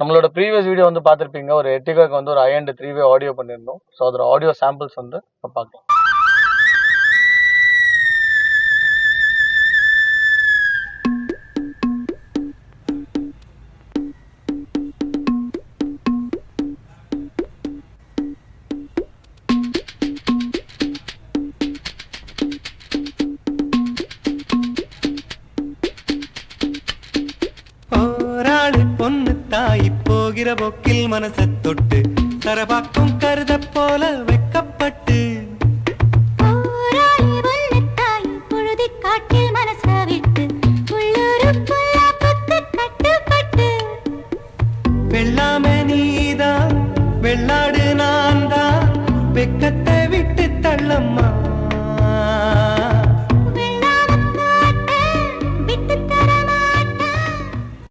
நம்மளோட previous video வந்து பார்த்துருப்பீங்க. ஒரு எர்டிகாக்கு வந்து ஒரு i&3 வே ஆடியோ பண்ணியிருந்தோம். ஸோ அதோட ஆடியோ சாம்பிள்ஸ் வந்து இப்போ பார்க்கலாம். பொண்ணு தாய் போகிற போக்கில் மனச தொட்டு தரபாக்கும் கருத போல வெக்கப்பட்டு காட்டில் மனச விட்டு கட்டுப்பட்டு வெள்ளாம நீதான் வெள்ளாடு நான் தான் வெக்கத்தை